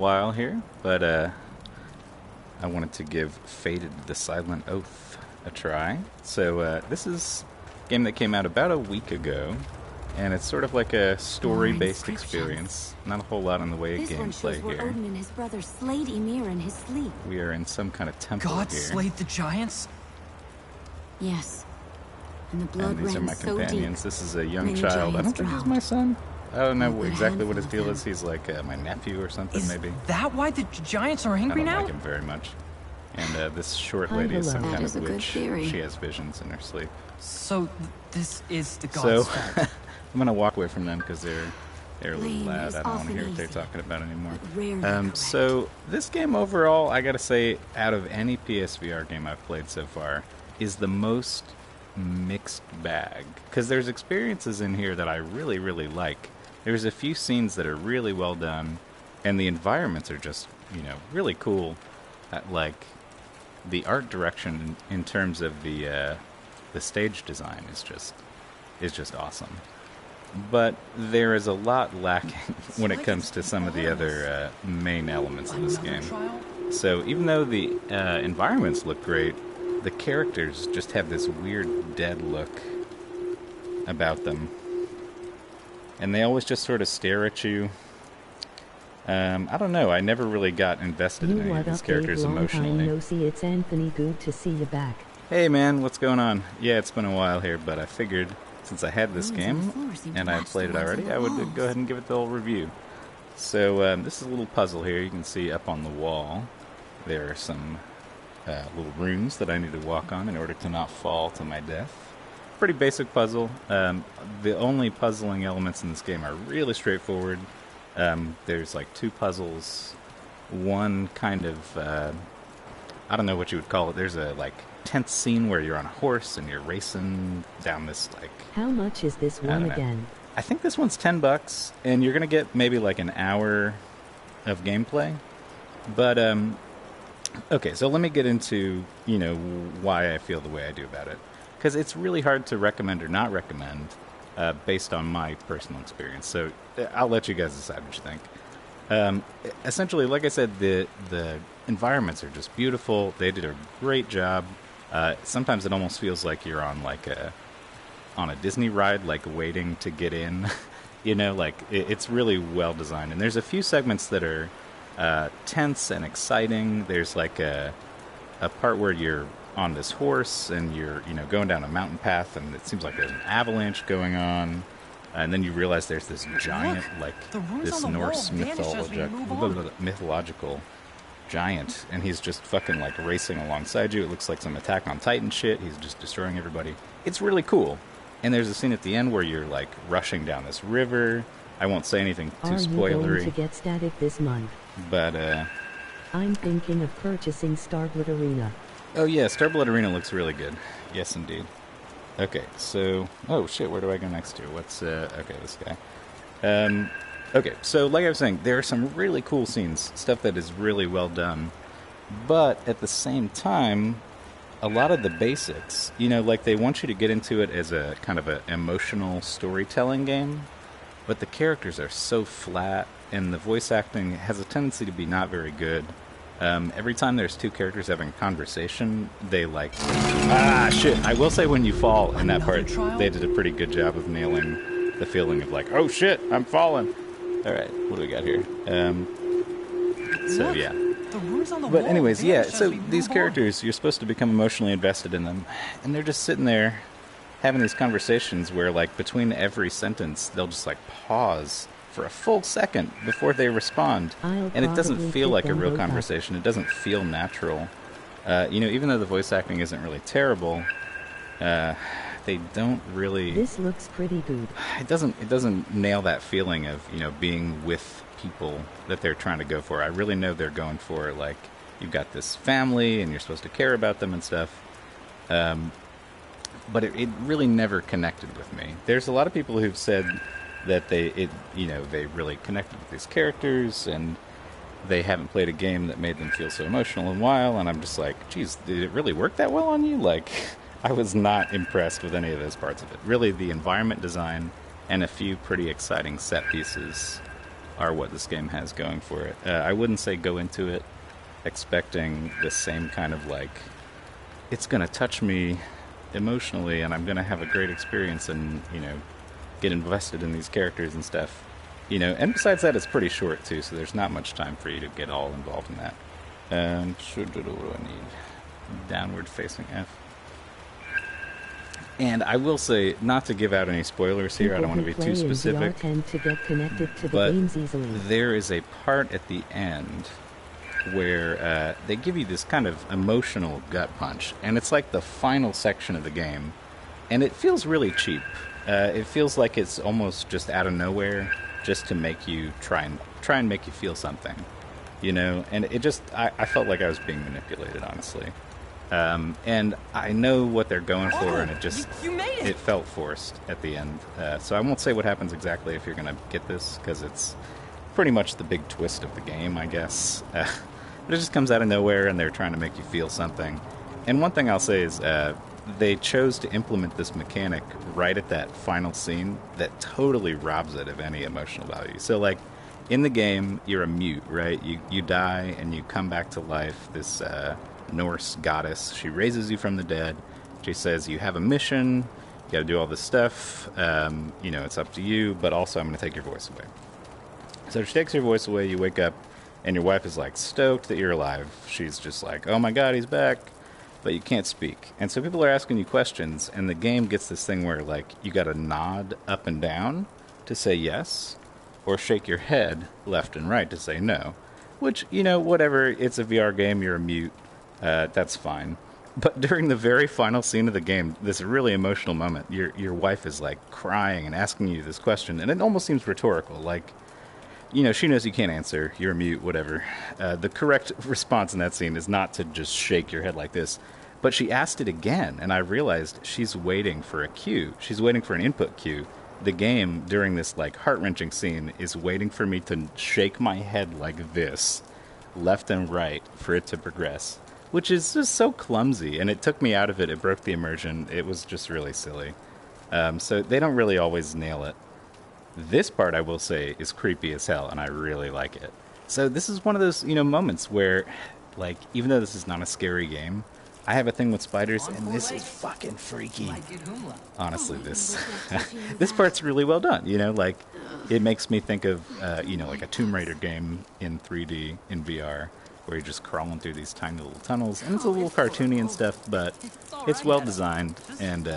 While here, but I wanted to give Faded the Silent Oath a try. So this is a game that came out about a week ago, and it's sort of like a story-based experience. Not a whole lot in the way of gameplay here. Odin and his brother slayed Ymir in his sleep. We are in some kind of temple God here. slayed the giants? Yes. And the blood And these are ran my so companions. deep. This is a young Many child. I don't giants think he's drowned. my son. I don't know A good exactly what his handful of deal them. is. He's like my nephew or something, Is maybe. that why the giants are I angry don't now? like him very much. And this short Hi, lady is some hello. kind That is of a good witch. theory. She has visions in her sleep. So this is the So god's fault. I'm gonna walk away from them because they're a little Blame loud. is I don't want to often hear what they're easy, talking about anymore. but rarely correct. So this game overall, I gotta say, out of any PSVR game I've played so far, is the most mixed bag. Because there's experiences in here that I really, really like. There's a few scenes that are really well done, and the environments are just, really cool. Like the art direction in terms of the stage design is just awesome. But there is a lot lacking when it comes to some of the other main elements of this game. So even though the environments look great, the characters just have this weird dead look about them. And they always just sort of stare at you. I don't know, I never really got invested in any of these characters emotionally. No see, it's Anthony. Good to see you back. Hey man, what's going on? Yeah, it's been a while here, but I figured since I had this Runes on the game floor seem and to I match played the it ones on already, the I would walls. go ahead and give it the whole review. So this is a little puzzle here. You can see up on the wall there are some little runes that I need to walk on in order to not fall to my death. Pretty basic puzzle. The only puzzling elements in this game are really straightforward. There's like two puzzles. One kind of, I don't know what you would call it. There's a like tense scene where you're on a horse and you're racing down this like... How much is this I one don't know. again? I think this one's $10, and you're gonna get maybe like an hour of gameplay. But okay, so let me get into why I feel the way I do about it, because it's really hard to recommend or not recommend based on my personal experience. So I'll let you guys decide what you think. Essentially, like I said, the environments are just beautiful. They did a great job. Sometimes it almost feels like you're on a Disney ride, like waiting to get in. It's really well designed. And there's a few segments that are tense and exciting. There's like a part where you're on this horse and you're going down a mountain path, and it seems like there's an avalanche going on. And then you realize there's this giant, the runes this on the Norse wall vanish as we move on. mythological giant, and he's just fucking racing alongside you. It looks like some Attack on Titan shit. He's just destroying everybody. It's really cool. And there's a scene at the end where you're rushing down this river. I won't say anything too Are you going spoilery, to get static this month? but I'm thinking of purchasing Starblood Arena. oh yeah, Starblood Arena looks really good. Yes, indeed. Okay, so... Oh, shit, where do I go next here? What's... Okay, this guy. Okay, so like I was saying, there are some really cool scenes. Stuff that is really well done. But at the same time, a lot of the basics, they want you to get into it as a kind of an emotional storytelling game. But the characters are so flat, and the voice acting has a tendency to be not very good. Every time there's two characters having a conversation, they shit. I will say when you fall in that part, they did a pretty good job of nailing the feeling of oh shit, I'm falling. Alright, what do we got here? So yeah. The runes on the But wall anyways, yeah, vanish as so we move these on. characters, you're supposed to become emotionally invested in them. And they're just sitting there having these conversations where between every sentence, they'll just pause for a full second before they respond. I'll And it doesn't probably feel pick like a them real both up. conversation. It doesn't feel natural. Even though the voice acting isn't really terrible, they don't really... This looks pretty good. It doesn't nail that feeling of, being with people that they're trying to go for. I really know they're going for, you've got this family and you're supposed to care about them and stuff. But it really never connected with me. There's a lot of people who've said that they really connected with these characters, and they haven't played a game that made them feel so emotional in a while, and I'm just geez, did it really work that well on you? I was not impressed with any of those parts of it. Really, the environment design and a few pretty exciting set pieces are what this game has going for it. I wouldn't say go into it expecting the same kind of like, it's going to touch me emotionally and I'm going to have a great experience and, you know, get invested in these characters and stuff. You know, and besides that, it's pretty short too, so there's not much time for you to get all involved in that. What do I need? Downward facing F. And I will say, not to give out any spoilers here, I don't want to be too specific, tend to get connected to the but games easily. there is a part at the end where they give you this kind of emotional gut punch, and it's like the final section of the game, and it feels really cheap. It feels like it's almost just out of nowhere, just to make you try and make you feel something, you know. And it just, I felt like I was being manipulated, honestly. And I know what they're going for, and it just you made it. It felt forced at the end. So I won't say what happens exactly if you're going to get this, because it's pretty much the big twist of the game, I guess. But it just comes out of nowhere, and they're trying to make you feel something. And one thing I'll say is they chose to implement this mechanic right at that final scene that totally robs it of any emotional value. So, like, in the game, you're a mute, right? You die, and you come back to life. This Norse goddess, she raises you from the dead. She says you have a mission, you gotta do all this stuff, you know, it's up to you, but also I'm gonna take your voice away. So she takes your voice away, you wake up, and your wife is like stoked that you're alive. She's just like, oh my god, he's back, but you can't speak. And so people are asking you questions, and the game gets this thing where, like, you gotta nod up and down to say yes, or shake your head left and right to say no. Which, you know, whatever, it's a VR game, you're a mute, that's fine. But during the very final scene of the game, this really emotional moment, your wife is like crying and asking you this question, and it almost seems rhetorical. Like, you know, she knows you can't answer, you're a mute, whatever. The correct response in that scene is not to just shake your head like this. But she asked it again, and I realized she's waiting for a cue. She's waiting for an input cue. The game, during this like heart-wrenching scene, is waiting for me to shake my head like this, left and right, for it to progress. Which is just so clumsy, and it took me out of it. It broke the immersion. It was just really silly. So they don't really always nail it. This part, I will say, is creepy as hell, and I really like it. So this is one of those, you know, moments where, like, even though this is not a scary game, I have a thing with spiders, and this is fucking freaky. Honestly, this part's really well done. You know, like, it makes me think of, you know, like a Tomb Raider game in 3D in VR, where you're just crawling through these tiny little tunnels, and it's a little cartoony and stuff, but it's well designed, and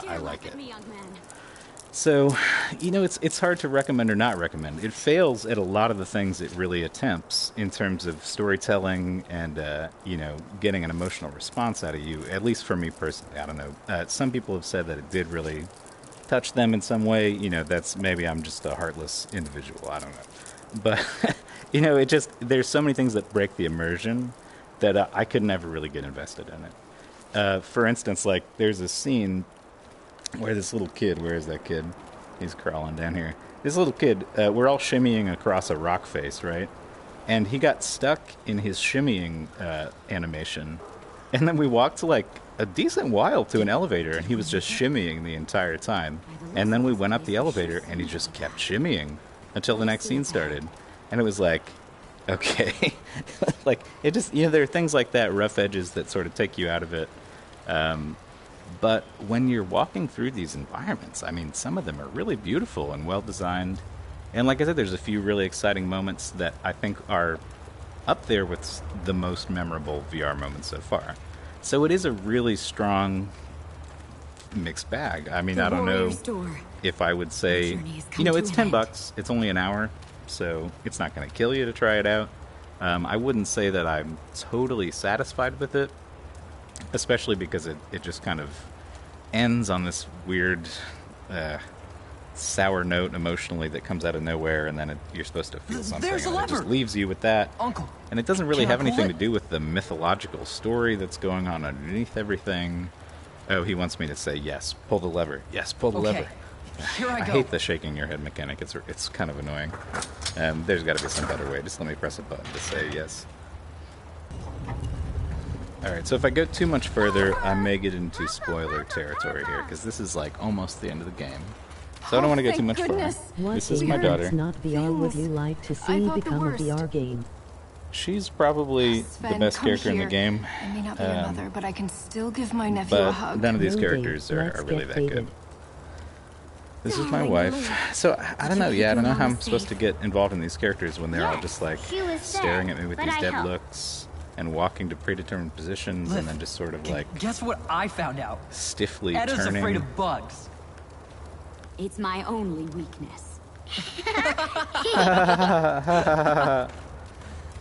I like it. So, you know, it's hard to recommend or not recommend. It fails at a lot of the things it really attempts in terms of storytelling and, you know, getting an emotional response out of you, at least for me personally. I don't know. Some people have said that it did really touch them in some way. You know, that's maybe I'm just a heartless individual. I don't know. But, you know, it just, there's so many things that break the immersion that I could never really get invested in it. For instance, like, there's a scene where this little kid, where is that kid? He's crawling down here. This little kid, we're all shimmying across a rock face, right? And he got stuck in his shimmying animation. And then we walked like a decent while to an elevator, and he was just shimmying the entire time. And then we went up the elevator, and he just kept shimmying until the next scene started. And it was like, okay. Like, it just, you know, there are things like that, rough edges that sort of take you out of it. But when you're walking through these environments, I mean, some of them are really beautiful and well-designed. And like I said, there's a few really exciting moments that I think are up there with the most memorable VR moments so far. So it is a really strong mixed bag. I mean, I don't know if I would say, you know, it's $10. It's only an hour, so it's not going to kill you to try it out. I wouldn't say that I'm totally satisfied with it, especially because it just kind of ends on this weird sour note emotionally that comes out of nowhere, and then you're supposed to feel something, There's a and it lever. just leaves you with that. Uncle, and it doesn't really can I have pull anything it? to do with the mythological story that's going on underneath everything. Oh, he wants me to say yes, pull the lever. Yes, pull the Okay, lever. here I I go. hate the shaking your head mechanic. It's kind of annoying. There's got to be some better way. Just let me press a button to say yes. Alright, so if I go too much further, I may get into spoiler territory here, because this is like almost the end of the game. So I don't want to go thank too much goodness. further. What This is game my daughter. that's not VR would you like to I see thought the become a worst. VR game? She's probably the Sven, best come character in the here. game, I may not be your mother, but I can still give my nephew a but hug. none of these No characters date. are Let's really get that dated. good. This is my Darling wife. Lily. So I don't know. Did you Yeah, I keep don't know your how I'm mama supposed to safe? get involved in these characters when they're all Yes, just like she was staring sad, at me with but these I dead helped. looks and walking to predetermined positions Liv, and then just sort of like Guess what I found out? stiffly Edda's turning. afraid of bugs. It's my only weakness.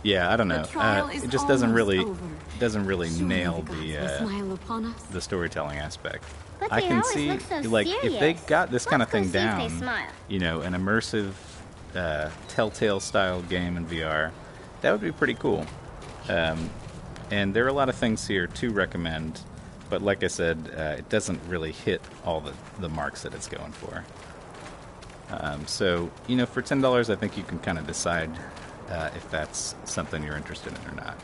Yeah, I don't know. The trial is It just doesn't almost really over. Surely nail the gods will the smile upon us. the storytelling aspect. But I they can always see look so like if they serious. got this kind of Let's go thing see if they down, smile. you know, an immersive Telltale style game in VR, that would be pretty cool. And there are a lot of things here to recommend, but like I said, it doesn't really hit all the marks that it's going for. So, you know, for $10, I think you can kind of decide if that's something you're interested in or not.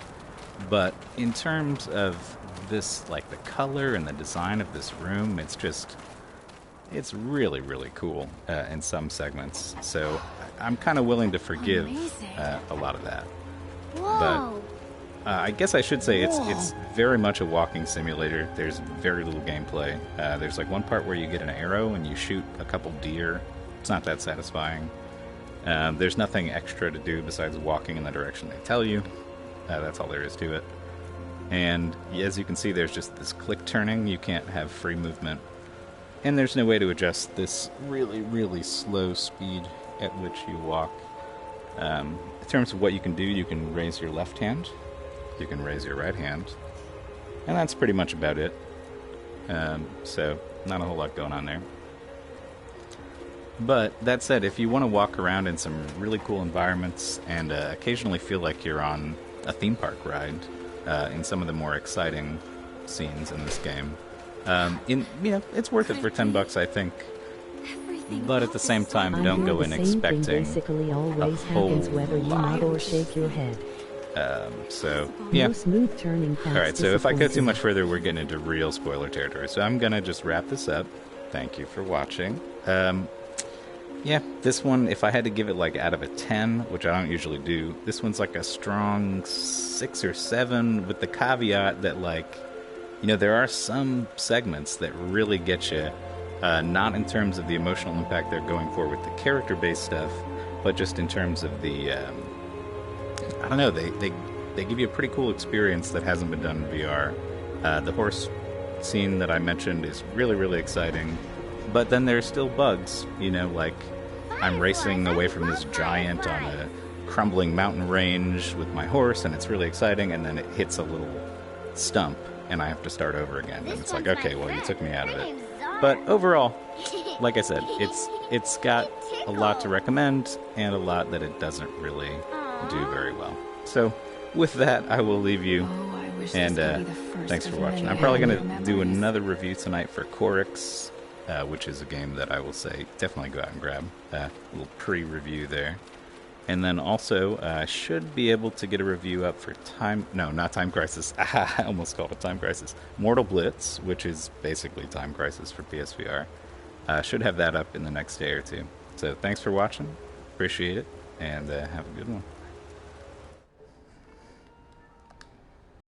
But in terms of this, like the color and the design of this room, it's really, really cool in some segments. So I'm kind of willing to forgive Amazing. a lot of that. Whoa. I guess I should say it's very much a walking simulator. There's very little gameplay. There's like one part where you get an arrow and you shoot a couple deer. It's not that satisfying. There's nothing extra to do besides walking in the direction they tell you. That's all there is to it. And as you can see, there's just this click turning. You can't have free movement. And there's no way to adjust this really, really slow speed at which you walk. In terms of what you can do, you can raise your left hand. You can raise your right hand. And that's pretty much about it. So, not a whole lot going on there. But that said, if you want to walk around in some really cool environments and occasionally feel like you're on a theme park ride in some of the more exciting scenes in this game, it's worth it for $10, I think. Everything But at about the same this time, song- don't go the in same thing expecting basically a always whole happens whether you lot. nod or shake your head. So, yeah. No smooth turning past Alright, so if I go too disappointing. much further, we're getting into real spoiler territory. So I'm going to just wrap this up. Thank you for watching. Yeah, this one, if I had to give it like out of a 10, which I don't usually do, this one's like a strong 6 or 7 with the caveat that, like, you know, there are some segments that really get you, not in terms of the emotional impact they're going for with the character-based stuff, but just in terms of the, I don't know, they give you a pretty cool experience that hasn't been done in VR. The horse scene that I mentioned is really, really exciting. But then there's still bugs, you know, like I'm racing away from this giant on a crumbling mountain range with my horse, and it's really exciting, and then it hits a little stump, and I have to start over again. And it's like, okay, well, you took me out of it. But overall, like I said, it's got a lot to recommend, and a lot that it doesn't really do very well. So with that, I will leave you. Oh, I wish And this could be the first thanks of for watching. many I'm probably going happy to do memories. another review tonight for Chorix, which is a game that I will say definitely go out and grab. A little pre-review there. And then also, I should be able to get a review up for not Time Crisis. I almost called it Time Crisis. Mortal Blitz, which is basically Time Crisis for PSVR. Should have that up in the next day or two. So thanks for watching. Appreciate it. And have a good one.